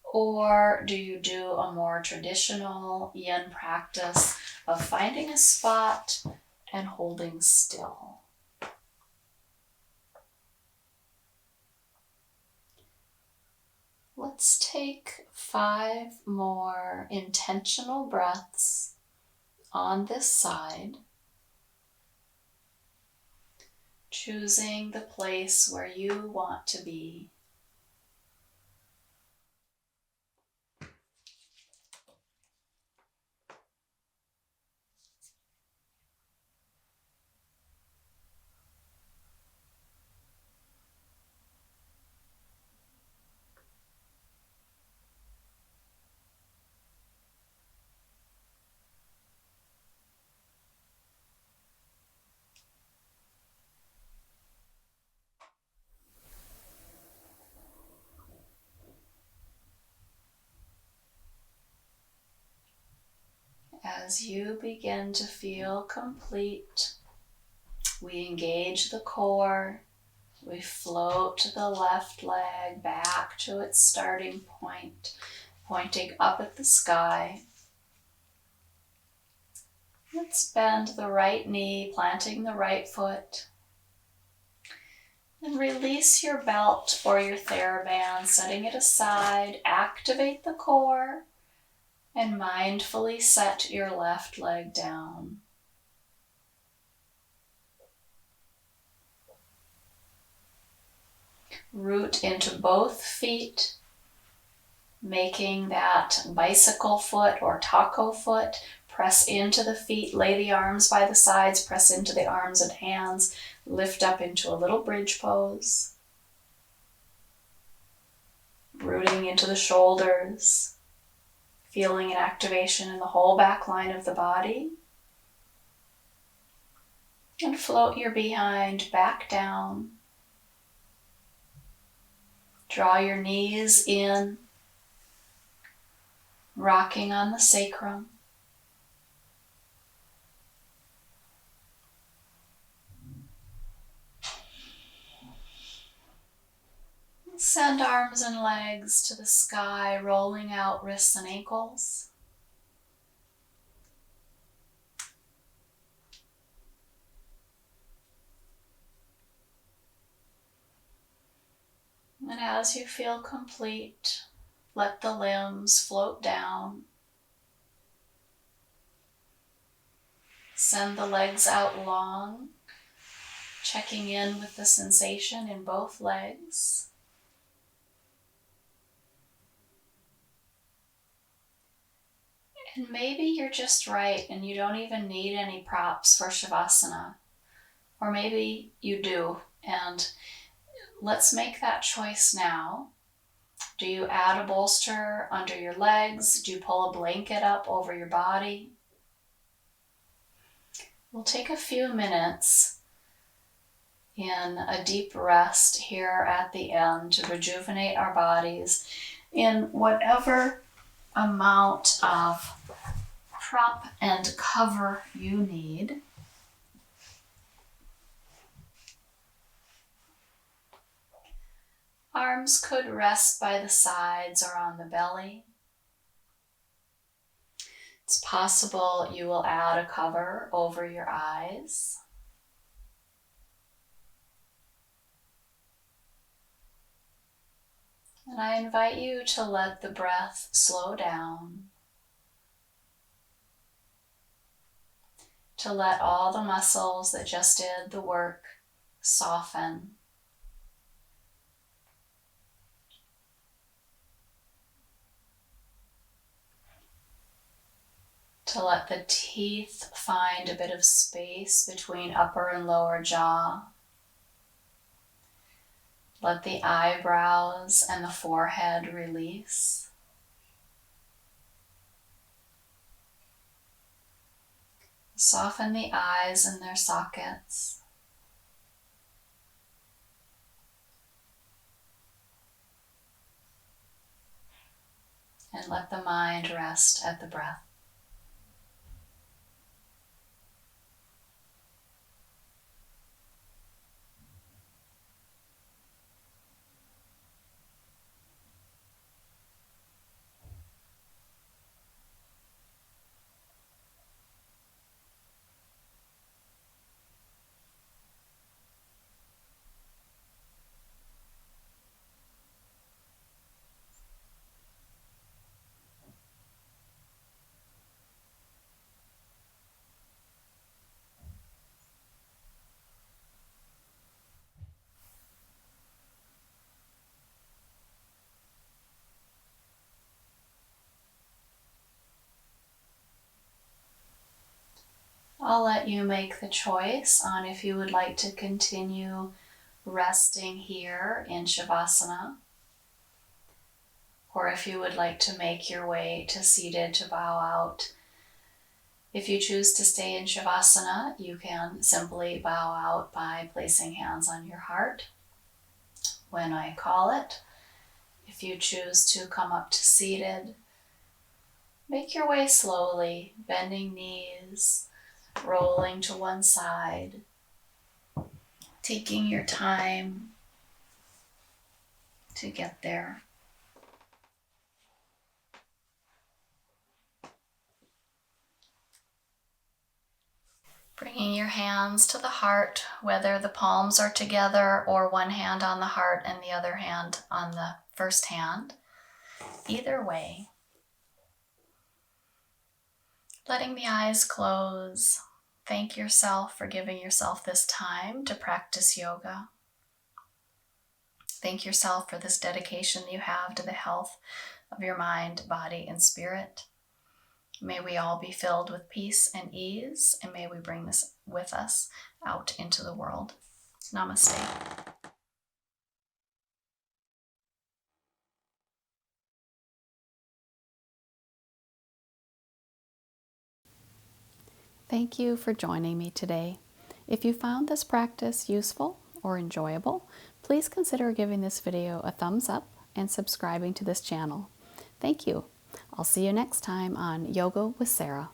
or do you do a more traditional yin practice of finding a spot and holding still? Let's take 5 more intentional breaths on this side, choosing the place where you want to be. As you begin to feel complete, we engage the core. We float the left leg back to its starting point, pointing up at the sky. Let's bend the right knee, planting the right foot. And release your belt or your TheraBand, setting it aside. Activate the core and mindfully set your left leg down. Root into both feet, making that bicycle foot or taco foot. Press into the feet, lay the arms by the sides, press into the arms and hands, lift up into a little bridge pose. Rooting into the shoulders. feeling an activation in the whole back line of the body. And float your behind back down. Draw your knees in, rocking on the sacrum. Send arms and legs to the sky, rolling out wrists and ankles. And as you feel complete, let the limbs float down. Send the legs out long, checking in with the sensation in both legs. And maybe you're just right and you don't even need any props for Shavasana. Or maybe you do, and let's make that choice now. Do you add a bolster under your legs? Do you pull a blanket up over your body? We'll take a few minutes in a deep rest here at the end to rejuvenate our bodies in whatever amount of prop and cover you need. Arms could rest by the sides or on the belly. It's possible you will add a cover over your eyes. And I invite you to let the breath slow down, to let all the muscles that just did the work soften. To let the teeth find a bit of space between upper and lower jaw. Let the eyebrows and the forehead release. Soften the eyes in their sockets. And let the mind rest at the breath. I'll let you make the choice on if you would like to continue resting here in Shavasana, or if you would like to make your way to seated to bow out. If you choose to stay in Shavasana, you can simply bow out by placing hands on your heart when I call it. If you choose to come up to seated, make your way slowly, bending knees, rolling to one side, taking your time to get there. Bringing your hands to the heart, whether the palms are together or one hand on the heart and the other hand on the first hand. Either way. Letting the eyes close. Thank yourself for giving yourself this time to practice yoga. Thank yourself for this dedication you have to the health of your mind, body, and spirit. May we all be filled with peace and ease, and may we bring this with us out into the world. Namaste. Thank you for joining me today. If you found this practice useful or enjoyable, please consider giving this video a thumbs up and subscribing to this channel. Thank you. I'll see you next time on Yoga with Sara.